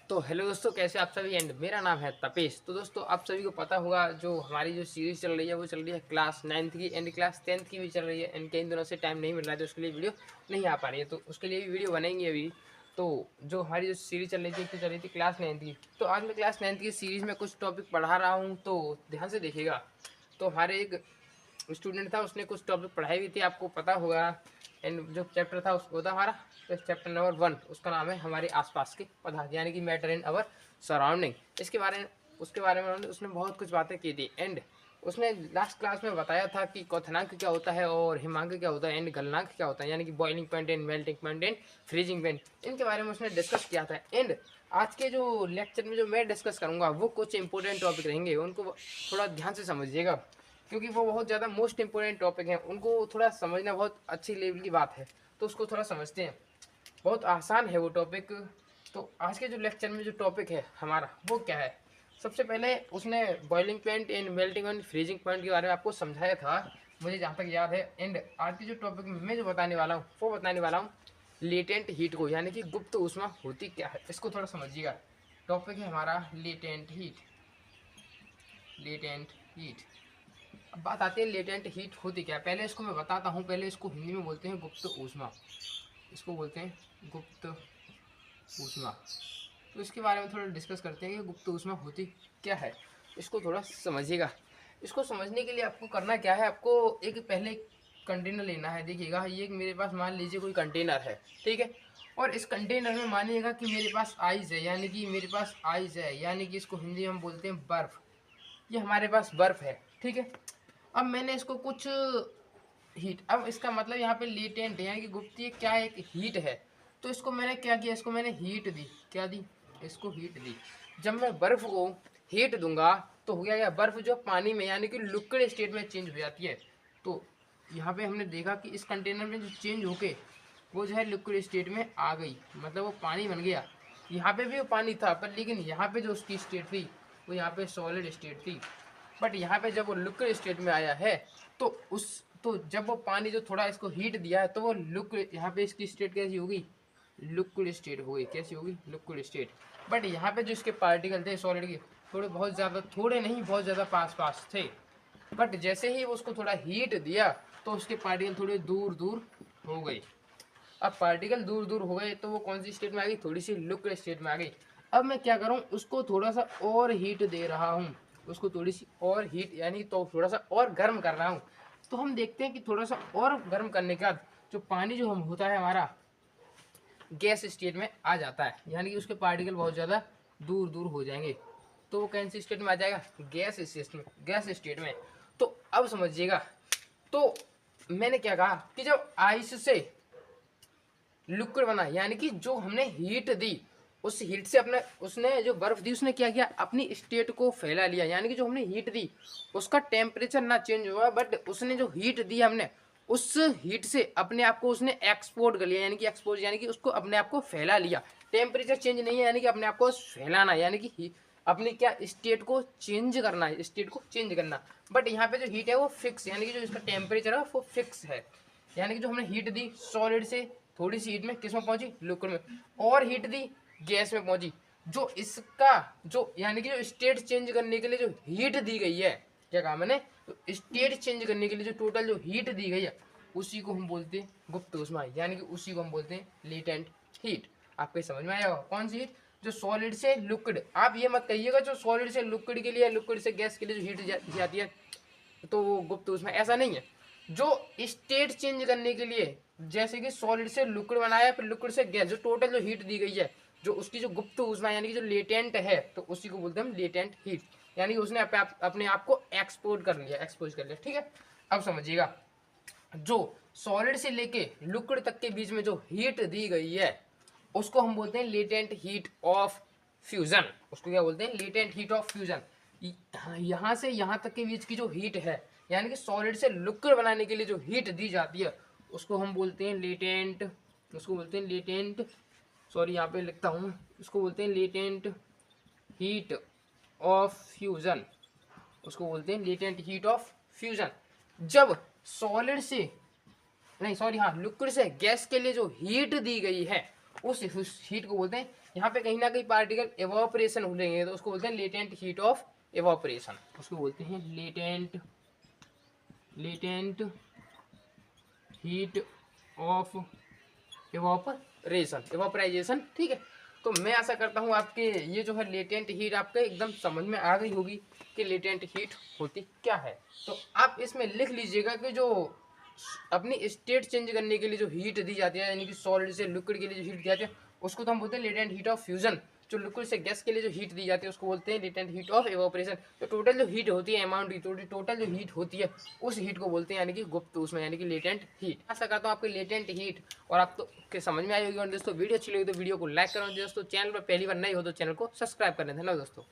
तो हेलो दोस्तों, कैसे आप सभी। एंड मेरा नाम है तपेश। तो दोस्तों, आप सभी को पता होगा जो हमारी जो सीरीज चल रही है वो चल रही है क्लास 9th की एंड क्लास 10th की भी चल रही है। एंड कई दिनों से टाइम नहीं मिल रहा है तो उसके लिए वीडियो नहीं आ पा रही है, तो उसके लिए भी वीडियो बनेंगे अभी। तो जो हमारी जो सीरीज चल रही थी, एक तो चल रही थी क्लास 9th की। तो आज मैं क्लास 9th की सीरीज में कुछ टॉपिक पढ़ा रहा हूँ, तो ध्यान से देखिएगा। तो हमारे एक स्टूडेंट था, उसने कुछ टॉपिक पढ़ाई हुई थी, आपको पता होगा। एंड जो चैप्टर था उसको था हमारा, तो चैप्टर नंबर 1 उसका नाम है हमारे आसपास के पदार्थ, यानी कि मैटर इन अवर सराउंडिंग। उसके बारे में उसने बहुत कुछ बातें की थी। एंड उसने लास्ट क्लास में बताया था कि क्वथनांक क्या होता है और हिमांक क्या होता है एंड गलनांक क्या होता है, यानी कि boiling point and melting point and freezing point, इनके बारे में उसने डिस्कस किया था। एंड आज के जो लेक्चर में जो मैं डिस्कस करूंगा वो कुछ इंपॉर्टेंट टॉपिक रहेंगे, उनको थोड़ा ध्यान से समझिएगा, क्योंकि वो बहुत ज़्यादा मोस्ट इंपॉर्टेंट टॉपिक हैं, उनको थोड़ा समझना बहुत अच्छी लेवल की बात है। तो उसको थोड़ा समझते हैं, बहुत आसान है वो टॉपिक। तो आज के जो लेक्चर में जो टॉपिक है हमारा वो क्या है, सबसे पहले उसने boiling point and melting and freezing point के बारे में आपको समझाया था, मुझे जहाँ तक याद है। एंड आज के जो टॉपिक में मैं जो बताने वाला हूँ वो बताने वाला हूँ लेटेंट हीट को, यानी कि गुप्त ऊष्मा होती क्या है, इसको थोड़ा समझिएगा। टॉपिक है हमारा लेटेंट हीट। Latent heat. अब बात आती है लेटेंट हीट होती क्या है, पहले इसको मैं बताता हूँ। पहले इसको हिंदी में बोलते हैं गुप्त ऊष्मा, इसको बोलते हैं गुप्त ऊष्मा। तो इसके बारे में थोड़ा डिस्कस करते हैं कि गुप्त ऊष्मा होती क्या है, इसको थोड़ा समझिएगा। इसको समझने के लिए आपको करना क्या है, आपको एक पहले कंटेनर लेना है। देखिएगा, ये मेरे पास मान लीजिए कोई कंटेनर है, ठीक है। और इस कंटेनर में मानिएगा कि मेरे पास आइस है, यानी कि मेरे पास आइस है, यानी कि इसको हिंदी में हम बोलते हैं बर्फ। ये हमारे पास बर्फ है, ठीक है। अब मैंने इसको कुछ हीट, अब इसका मतलब यहाँ पे लेटेंट है, यानी कि गुप्त क्या है, एक हीट है। तो इसको मैंने क्या किया, इसको मैंने हीट दी। क्या दी? इसको हीट दी। जब मैं बर्फ को हीट दूंगा तो हो गया, बर्फ जो पानी में यानी कि लिक्विड स्टेट में चेंज हो जाती है। तो यहाँ पे हमने देखा कि इस कंटेनर में जो चेंज होके वो जो है लिक्विड स्टेट में आ गई, मतलब वो पानी बन गया। यहाँ पे भी वो पानी था, पर लेकिन यहाँ पे जो उसकी स्टेट थी वो यहाँ पे सॉलिड स्टेट थी। बट यहाँ पे जब वो लिक्विड स्टेट में आया है तो जब वो पानी जो थोड़ा इसको हीट दिया है तो वो लिक्विड, यहाँ पे इसकी स्टेट कैसी होगी, लिक्विड स्टेट हो गई। कैसी होगी? Liquid state. बट यहाँ पे जो इसके पार्टिकल थे सॉलिड के, थोड़े बहुत ज़्यादा, थोड़े नहीं बहुत ज़्यादा पास पास थे। बट जैसे ही वो उसको थोड़ा हीट दिया तो उसके पार्टिकल थोड़े दूर दूर हो गए। अब पार्टिकल दूर दूर हो गए तो वो कौन सी स्टेट में आ गई, थोड़ी सी लिक्विड स्टेट में आ गई। अब मैं क्या करूँ, उसको थोड़ा सा और हीट दे रहा हूँ, उसको थोड़ी सी और हीट, यानी तो थोड़ा सा और गर्म कर रहा हूँ। तो हम देखते हैं कि थोड़ा सा और गर्म करने के बाद जो पानी जो हम होता है हमारा गैस स्टेट में आ जाता है, यानी कि उसके पार्टिकल बहुत ज़्यादा दूर दूर हो जाएंगे। तो वो कौन सी स्टेट में आ जाएगा, गैस स्टेट में, गैस स्टेट में। तो अब समझिएगा, तो मैंने क्या कहा कि जब आइस से लिक्विड बना, यानी कि जो हमने हीट दी, उस हीट से अपने उसने जो बर्फ दी उसने क्या किया, अपनी स्टेट को फैला लिया। यानी कि जो हमने हीट दी उसका टेम्परेचर ना चेंज हुआ, बट उसने जो हीट दी हमने उस हीट से अपने आप को उसने एक्सपोर्ट कर लिया, यानी कि एक्सपोज, यानी कि उसको अपने आप को फैला लिया। टेम्परेचर चेंज नहीं है, यानी कि अपने आप को फैलाना, यानी कि अपनी क्या स्टेट को चेंज करना है, स्टेट को चेंज करना। बट यहाँ पे जो हीट है वो फिक्स, यानी कि जो इसका टेम्परेचर है वो फिक्स है। यानी कि जो हमने हीट दी सॉलिड से, थोड़ी सी हीट में किस में पहुंची, लिक्विड में, और हीट दी गैस में पहुंची। जो इसका जो यानी कि जो स्टेट चेंज करने के लिए जो हीट दी गई है, क्या कहा मैंने, तो स्टेट चेंज करने के लिए जो टोटल जो हीट दी गई है उसी को हम बोलते हैं गुप्त ऊष्मा, यानी कि उसी को हम बोलते हैं लेटेंट हीट। आपको समझ में आया होगा कौन सी हीट, जो सॉलिड से लिक्विड। आप ये मत कहिएगा जो सॉलिड से लिक्विड के लिए, लिक्विड से गैस के लिए जो हीट जाती है तो वो गुप्त ऊष्मा, ऐसा नहीं है। जो स्टेट चेंज करने के लिए, जैसे कि सॉलिड से लिक्विड बनाया फिर लिक्विड से गैस, जो टोटल जो हीट दी गई है, जो उसकी जो गुप्त ऊष्मा यानी कि जो लेटेंट है, तो उसी को बोलते हैं हम लेटेंट हीट। यानी कि उसने अपने आप को एक्सपोर्ट कर लिया, एक्सपोज कर लिया, ठीक है। अब समझिएगा, जो सॉलिड से लेके लिक्विड तक के बीच में जो हीट दी गई है उसको हम बोलते हैं लेटेंट हीट ऑफ फ्यूजन। उसको क्या बोलते हैं, लेटेंट हीट ऑफ फ्यूजन। यहाँ से यहाँ तक के बीच की जो हीट है, यानी कि सॉलिड से लिक्विड बनाने के लिए जो हीट दी जाती है उसको हम बोलते हैं लेटेंट, उसको बोलते हैं लेटेंट, सॉरी यहाँ पे लिखता हूँ, उसको बोलते हैं लेटेंट हीट ऑफ फ्यूजन। उसको बोलते हैं लेटेंट हीट ऑफ फ्यूजन। जब सॉलिड से, नहीं सॉरी, हाँ, लिक्विड से गैस के लिए जो हीट दी गई है उस हीट को बोलते हैं यहाँ पे कहीं ना कहीं पार्टिकल एवापोरेशन हो रही है, तो उसको बोलते हैं लेटेंट हीट ऑफ एवापोरेशन, उसको बोलते हैं लेटेंट हीट ऑफ एवापोराइजेशन। ठीक है, तो मैं आशा करता हूँ आपके ये जो है लेटेंट हीट आपके एकदम समझ में आ गई होगी कि लेटेंट हीट होती क्या है। तो आप इसमें लिख लीजिएगा कि जो अपनी स्टेट चेंज करने के लिए जो हीट दी जाती है, यानी कि सॉलिड से लिक्विड के लिए जो हीट दी जाती है, उसको तो हम बोलते हैं लेटेंट हीट ऑफ फ्यूजन। जो लिक्विड से गैस के लिए जो हीट दी जाती है उसको बोलते हैं लेटेंट हीट ऑफ एवापोरेशन। तो टोटल जो हीट होती है अमाउंट की टोटल जो हीट होती है उस हीट को बोलते हैं यानी कि गुप्त ऊष्मा, यानी कि लेटेंट हीट। आशा करता हूँ आपके लेटेंट हीट और आप तो के समझ में आई होगी। और दोस्तों वीडियो अच्छी लगी तो वीडियो को लाइक करो, दोस्तों चैनल पर पहली बार नए हो तो चैनल को सब्सक्राइब कर लें। धन्यवाद दोस्तों।